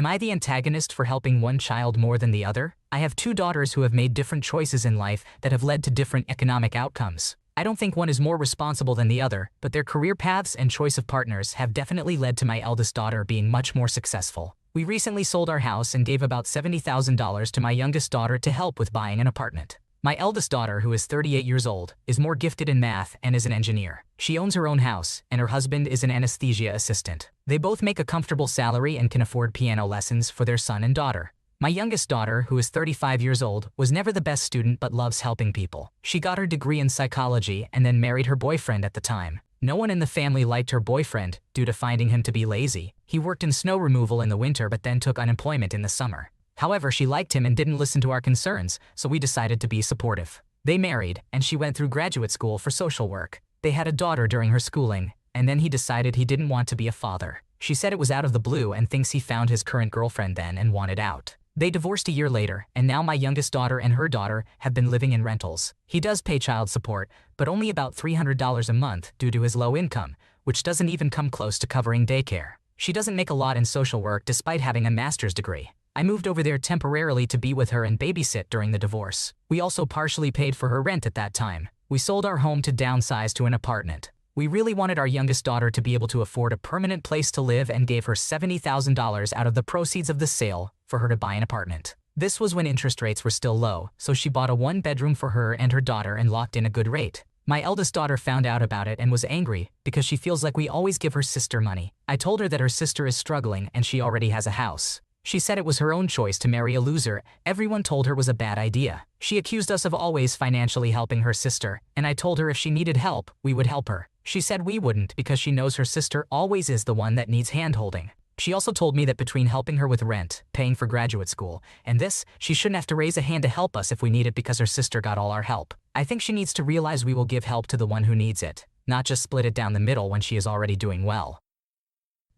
Am I the antagonist for helping one child more than the other? I have two daughters who have made different choices in life that have led to different economic outcomes. I don't think one is more responsible than the other, but their career paths and choice of partners have definitely led to my eldest daughter being much more successful. We recently sold our house and gave about $70,000 to my youngest daughter to help with buying an apartment. My eldest daughter, who is 38 years old, is more gifted in math and is an engineer. She owns her own house, and her husband is an anesthesia assistant. They both make a comfortable salary and can afford piano lessons for their son and daughter. My youngest daughter, who is 35 years old, was never the best student but loves helping people. She got her degree in psychology and then married her boyfriend at the time. No one in the family liked her boyfriend due to finding him to be lazy. He worked in snow removal in the winter but then took unemployment in the summer. However, she liked him and didn't listen to our concerns, so we decided to be supportive. They married, and she went through graduate school for social work. They had a daughter during her schooling, and then he decided he didn't want to be a father. She said it was out of the blue and thinks he found his current girlfriend then and wanted out. They divorced a year later, and now my youngest daughter and her daughter have been living in rentals. He does pay child support, but only about $300 a month due to his low income, which doesn't even come close to covering daycare. She doesn't make a lot in social work despite having a master's degree. I moved over there temporarily to be with her and babysit during the divorce. We also partially paid for her rent at that time. We sold our home to downsize to an apartment. We really wanted our youngest daughter to be able to afford a permanent place to live and gave her $70,000 out of the proceeds of the sale for her to buy an apartment. This was when interest rates were still low, so she bought a one-bedroom for her and her daughter and locked in a good rate. My eldest daughter found out about it and was angry because she feels like we always give her sister money. I told her that her sister is struggling and she already has a house. She said it was her own choice to marry a loser. Everyone told her was a bad idea. She accused us of always financially helping her sister, and I told her if she needed help, we would help her. She said we wouldn't because she knows her sister always is the one that needs hand-holding. She also told me that between helping her with rent, paying for graduate school, and this, she shouldn't have to raise a hand to help us if we need it because her sister got all our help. I think she needs to realize we will give help to the one who needs it, not just split it down the middle when she is already doing well.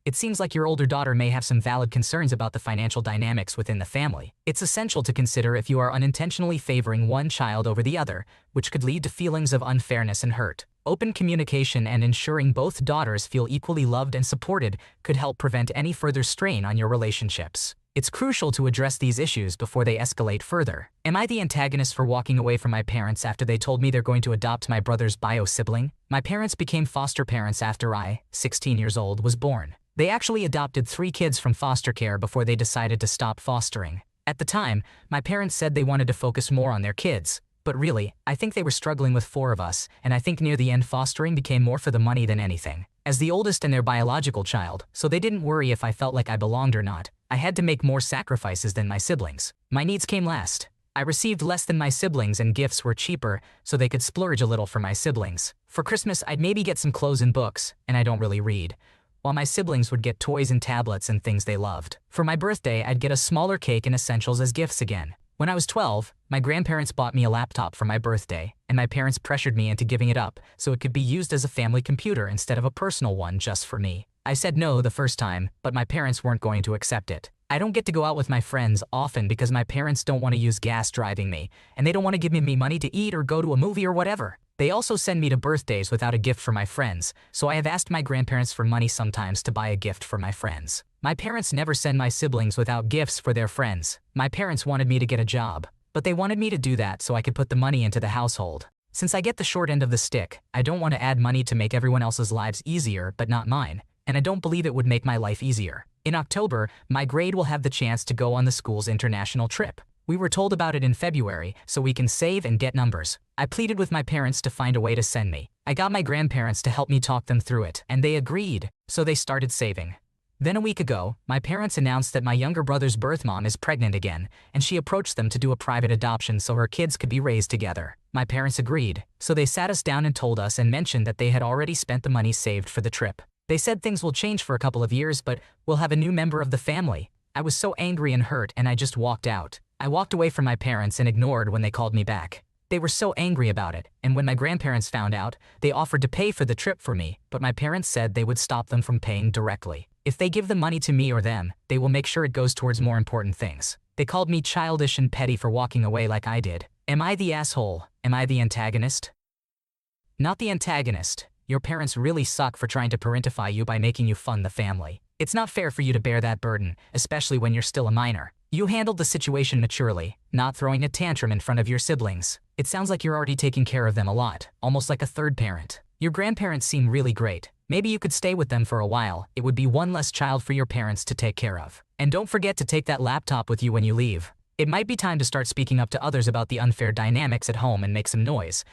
It seems like your older daughter may have some valid concerns about the financial dynamics within the family. It's essential to consider if you are unintentionally favoring one child over the other, which could lead to feelings of unfairness and hurt. Open communication and ensuring both daughters feel equally loved and supported could help prevent any further strain on your relationships. It's crucial to address these issues before they escalate further. Am I the antagonist for walking away from my parents after they told me they're going to adopt my brother's bio sibling? My parents became foster parents after I, 16 years old, was born. They actually adopted 3 kids from foster care before they decided to stop fostering. At the time, my parents said they wanted to focus more on their kids. But really, I think they were struggling with 4 of us, and I think near the end fostering became more for the money than anything. As the oldest and their biological child, so they didn't worry if I felt like I belonged or not, I had to make more sacrifices than my siblings. My needs came last. I received less than my siblings and gifts were cheaper, so they could splurge a little for my siblings. For Christmas, I'd maybe get some clothes and books, and I don't really read, while my siblings would get toys and tablets and things they loved. For my birthday, I'd get a smaller cake and essentials as gifts again. When I was 12, my grandparents bought me a laptop for my birthday, and my parents pressured me into giving it up so it could be used as a family computer instead of a personal one just for me. I said no the first time, but my parents weren't going to accept it. I don't get to go out with my friends often because my parents don't want to use gas driving me, and they don't want to give me money to eat or go to a movie or whatever. They also send me to birthdays without a gift for my friends, so I have asked my grandparents for money sometimes to buy a gift for my friends. My parents never send my siblings without gifts for their friends. My parents wanted me to get a job, but they wanted me to do that so I could put the money into the household. Since I get the short end of the stick, I don't want to add money to make everyone else's lives easier but not mine, and I don't believe it would make my life easier. In October, my grade will have the chance to go on the school's international trip. We were told about it in February, so we can save and get numbers. I pleaded with my parents to find a way to send me. I got my grandparents to help me talk them through it, and they agreed, so they started saving. Then a week ago, my parents announced that my younger brother's birth mom is pregnant again, and she approached them to do a private adoption so her kids could be raised together. My parents agreed, so they sat us down and told us and mentioned that they had already spent the money saved for the trip. They said things will change for a couple of years, but we'll have a new member of the family. I was so angry and hurt, and I just walked out. I walked away from my parents and ignored when they called me back. They were so angry about it, and when my grandparents found out, they offered to pay for the trip for me, but my parents said they would stop them from paying directly. If they give the money to me or them, they will make sure it goes towards more important things. They called me childish and petty for walking away like I did. Am I the asshole? Am I the antagonist? Not the antagonist. Your parents really suck for trying to parentify you by making you fund the family. It's not fair for you to bear that burden, especially when you're still a minor. You handled the situation maturely, not throwing a tantrum in front of your siblings. It sounds like you're already taking care of them a lot, almost like a third parent. Your grandparents seem really great. Maybe you could stay with them for a while. It would be one less child for your parents to take care of. And don't forget to take that laptop with you when you leave. It might be time to start speaking up to others about the unfair dynamics at home and make some noise.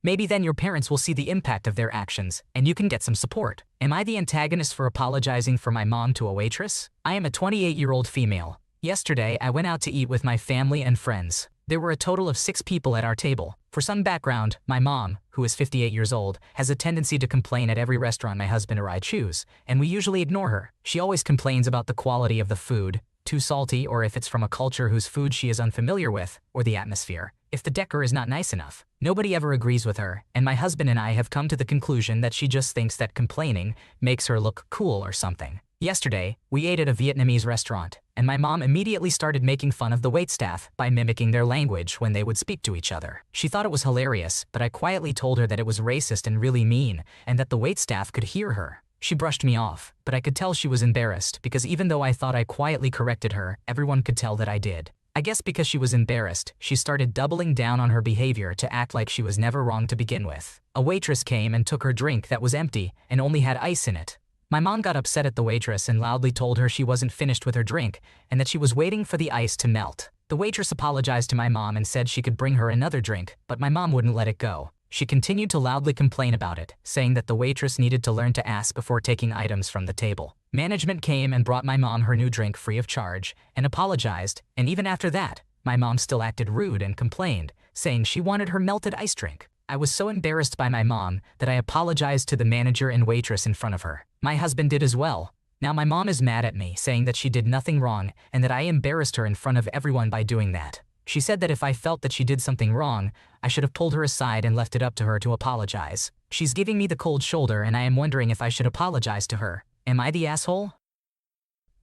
Maybe then your parents will see the impact of their actions, and you can get some support. Am I the antagonist for apologizing for my mom to a waitress? I am a 28-year-old female. Yesterday, I went out to eat with my family and friends. There were a total of 6 people at our table. For some background, my mom, who is 58 years old, has a tendency to complain at every restaurant my husband or I choose, and we usually ignore her. She always complains about the quality of the food, too salty, or if it's from a culture whose food she is unfamiliar with, or the atmosphere, if the decor is not nice enough. Nobody ever agrees with her, and my husband and I have come to the conclusion that she just thinks that complaining makes her look cool or something. Yesterday, we ate at a Vietnamese restaurant, and my mom immediately started making fun of the waitstaff by mimicking their language when they would speak to each other. She thought it was hilarious, but I quietly told her that it was racist and really mean, and that the waitstaff could hear her. She brushed me off, but I could tell she was embarrassed because even though I thought I quietly corrected her, everyone could tell that I did. I guess because she was embarrassed, she started doubling down on her behavior to act like she was never wrong to begin with. A waitress came and took her drink that was empty and only had ice in it. My mom got upset at the waitress and loudly told her she wasn't finished with her drink and that she was waiting for the ice to melt. The waitress apologized to my mom and said she could bring her another drink, but my mom wouldn't let it go. She continued to loudly complain about it, saying that the waitress needed to learn to ask before taking items from the table. Management came and brought my mom her new drink free of charge and apologized, and even after that, my mom still acted rude and complained, saying she wanted her melted ice drink. I was so embarrassed by my mom that I apologized to the manager and waitress in front of her. My husband did as well. Now my mom is mad at me, saying that she did nothing wrong and that I embarrassed her in front of everyone by doing that. She said that if I felt that she did something wrong, I should have pulled her aside and left it up to her to apologize. She's giving me the cold shoulder and I am wondering if I should apologize to her. Am I the asshole?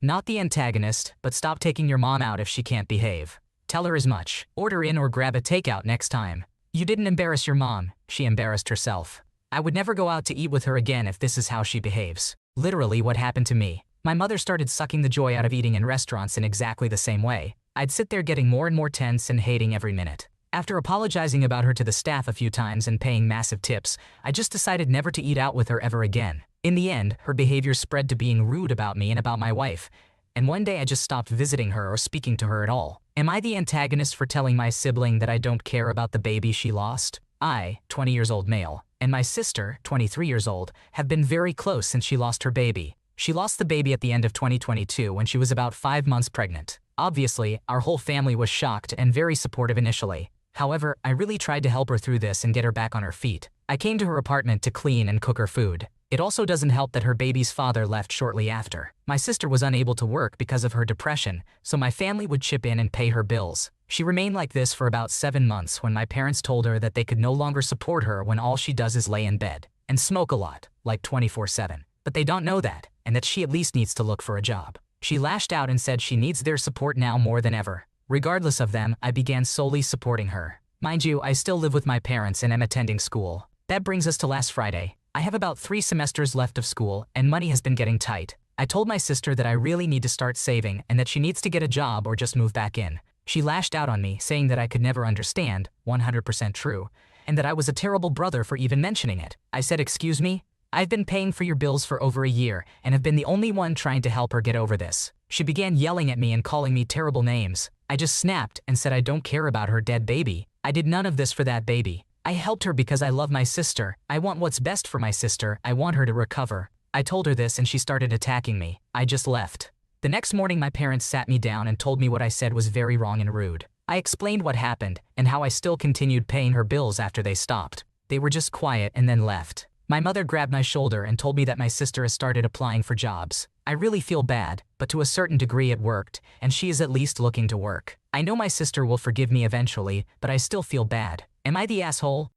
Not the antagonist, but stop taking your mom out if she can't behave. Tell her as much. Order in or grab a takeout next time. You didn't embarrass your mom, she embarrassed herself. I would never go out to eat with her again if this is how she behaves. Literally what happened to me. My mother started sucking the joy out of eating in restaurants in exactly the same way. I'd sit there getting more and more tense and hating every minute. After apologizing about her to the staff a few times and paying massive tips, I just decided never to eat out with her ever again. In the end, her behavior spread to being rude about me and about my wife, and one day I just stopped visiting her or speaking to her at all. Am I the antagonist for telling my sibling that I don't care about the baby she lost? I, 20 years old male, and my sister, 23 years old, have been very close since she lost her baby. She lost the baby at the end of 2022 when she was about 5 months pregnant. Obviously, our whole family was shocked and very supportive initially. However, I really tried to help her through this and get her back on her feet. I came to her apartment to clean and cook her food. It also doesn't help that her baby's father left shortly after. My sister was unable to work because of her depression, so my family would chip in and pay her bills. She remained like this for about 7 months when my parents told her that they could no longer support her when all she does is lay in bed and smoke a lot, like 24/7. But they don't know that, and that she at least needs to look for a job. She lashed out and said she needs their support now more than ever. Regardless of them, I began solely supporting her. Mind you, I still live with my parents and am attending school. That brings us to last Friday. I have about 3 semesters left of school, and money has been getting tight. I told my sister that I really need to start saving and that she needs to get a job or just move back in. She lashed out on me, saying that I could never understand, 100% true, and that I was a terrible brother for even mentioning it. I said, "Excuse me? I've been paying for your bills for over a year and have been the only one trying to help her get over this." She began yelling at me and calling me terrible names. I just snapped and said I don't care about her dead baby. I did none of this for that baby. I helped her because I love my sister. I want what's best for my sister. I want her to recover. I told her this and she started attacking me. I just left. The next morning my parents sat me down and told me what I said was very wrong and rude. I explained what happened and how I still continued paying her bills after they stopped. They were just quiet and then left. My mother grabbed my shoulder and told me that my sister has started applying for jobs. I really feel bad, but to a certain degree it worked, and she is at least looking to work. I know my sister will forgive me eventually, but I still feel bad. Am I the asshole?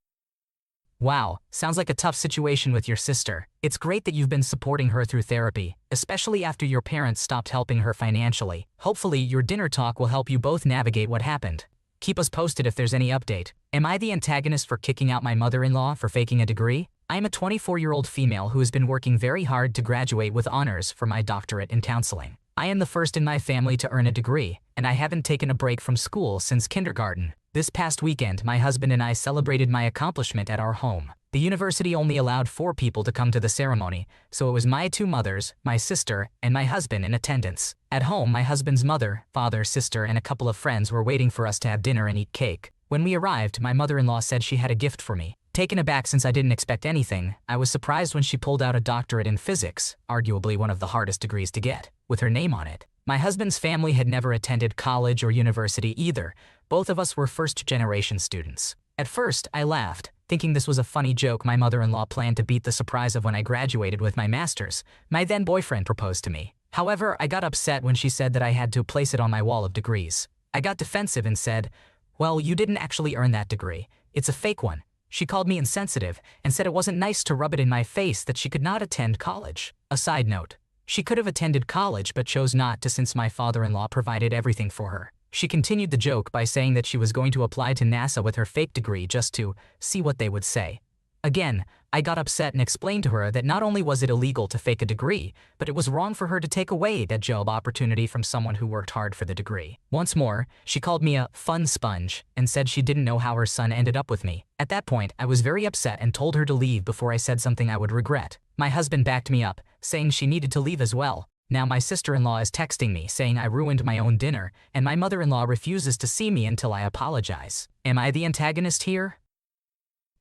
Wow, sounds like a tough situation with your sister. It's great that you've been supporting her through therapy, especially after your parents stopped helping her financially. Hopefully, your dinner talk will help you both navigate what happened. Keep us posted if there's any update. Am I the antagonist for kicking out my mother-in-law for faking a degree? I am a 24-year-old female who has been working very hard to graduate with honors for my doctorate in counseling. I am the first in my family to earn a degree, and I haven't taken a break from school since kindergarten. This past weekend, my husband and I celebrated my accomplishment at our home. The university only allowed 4 people to come to the ceremony, so it was my 2 mothers, my sister, and my husband in attendance. At home, my husband's mother, father, sister, and a couple of friends were waiting for us to have dinner and eat cake. When we arrived, my mother-in-law said she had a gift for me. Taken aback since I didn't expect anything, I was surprised when she pulled out a doctorate in physics, arguably one of the hardest degrees to get, with her name on it. My husband's family had never attended college or university either. Both of us were first-generation students. At first, I laughed, thinking this was a funny joke my mother-in-law planned to beat the surprise of when I graduated with my master's. My then-boyfriend proposed to me. However, I got upset when she said that I had to place it on my wall of degrees. I got defensive and said, "Well, you didn't actually earn that degree. It's a fake one." She called me insensitive and said it wasn't nice to rub it in my face that she could not attend college. A side note, she could have attended college but chose not to since my father-in-law provided everything for her. She continued the joke by saying that she was going to apply to NASA with her fake degree just to see what they would say. Again, I got upset and explained to her that not only was it illegal to fake a degree, but it was wrong for her to take away that job opportunity from someone who worked hard for the degree. Once more, she called me a fun sponge and said she didn't know how her son ended up with me. At that point, I was very upset and told her to leave before I said something I would regret. My husband backed me up, saying she needed to leave as well. Now my sister-in-law is texting me saying I ruined my own dinner, and my mother-in-law refuses to see me until I apologize. Am I the antagonist here?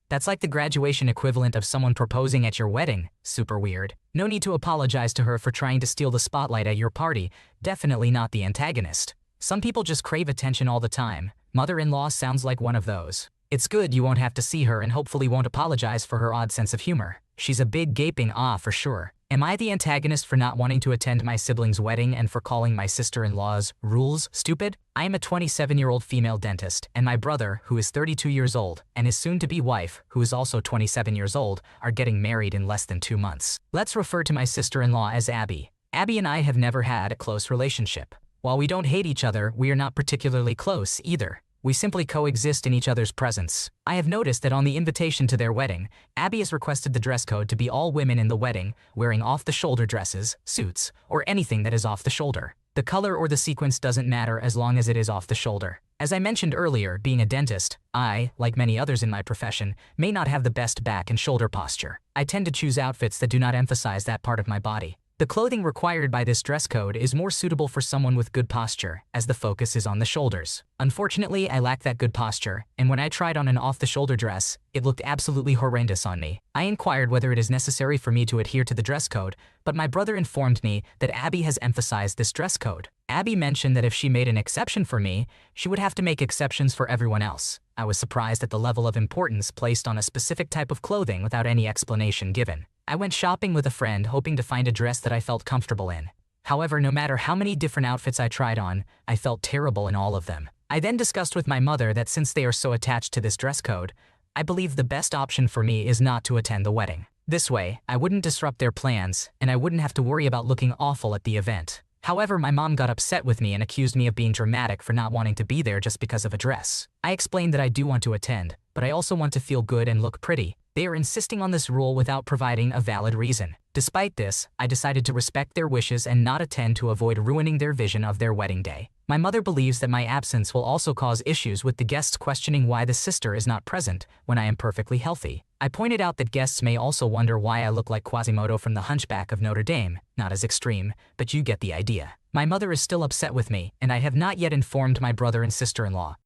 That's like the graduation equivalent of someone proposing at your wedding. Super weird. No need to apologize to her for trying to steal the spotlight at your party. Definitely not the antagonist. Some people just crave attention all the time. Mother-in-law sounds like one of those. It's good you won't have to see her and hopefully won't apologize for her odd sense of humor. She's a big gaping ah for sure. Am I the antagonist for not wanting to attend my sibling's wedding and for calling my sister-in-law's rules stupid? I am a 27-year-old female dentist, and my brother, who is 32 years old, and his soon-to-be wife, who is also 27 years old, are getting married in less than 2 months. Let's refer to my sister-in-law as Abby. Abby and I have never had a close relationship. While we don't hate each other, we are not particularly close either. We simply coexist in each other's presence. I have noticed that on the invitation to their wedding, Abby has requested the dress code to be all women in the wedding wearing off-the-shoulder dresses, suits, or anything that is off the shoulder. The color or the sequence doesn't matter as long as it is off the shoulder. As I mentioned earlier, being a dentist, I, like many others in my profession, may not have the best back and shoulder posture. I tend to choose outfits that do not emphasize that part of my body. The clothing required by this dress code is more suitable for someone with good posture, as the focus is on the shoulders. Unfortunately, I lack that good posture, and when I tried on an off-the-shoulder dress, it looked absolutely horrendous on me. I inquired whether it is necessary for me to adhere to the dress code, but my brother informed me that Abby has emphasized this dress code. Abby mentioned that if she made an exception for me, she would have to make exceptions for everyone else. I was surprised at the level of importance placed on a specific type of clothing without any explanation given. I went shopping with a friend hoping to find a dress that I felt comfortable in. However, no matter how many different outfits I tried on, I felt terrible in all of them. I then discussed with my mother that since they are so attached to this dress code, I believe the best option for me is not to attend the wedding. This way, I wouldn't disrupt their plans, and I wouldn't have to worry about looking awful at the event. However, my mom got upset with me and accused me of being dramatic for not wanting to be there just because of a dress. I explained that I do want to attend, but I also want to feel good and look pretty. They are insisting on this rule without providing a valid reason. Despite this, I decided to respect their wishes and not attend to avoid ruining their vision of their wedding day. My mother believes that my absence will also cause issues with the guests questioning why the sister is not present when I am perfectly healthy. I pointed out that guests may also wonder why I look like Quasimodo from The Hunchback of Notre Dame, not as extreme, but you get the idea. My mother is still upset with me, and I have not yet informed my brother and sister-in-law.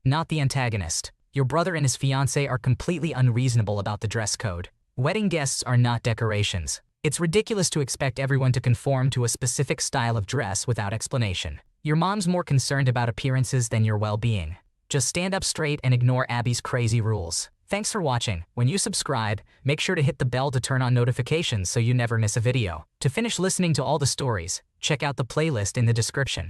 Not the antagonist. Your brother and his fiancée are completely unreasonable about the dress code. Wedding guests are not decorations. It's ridiculous to expect everyone to conform to a specific style of dress without explanation. Your mom's more concerned about appearances than your well-being. Just stand up straight and ignore Abby's crazy rules. Thanks for watching. When you subscribe, make sure to hit the bell to turn on notifications so you never miss a video. To finish listening to all the stories, check out the playlist in the description.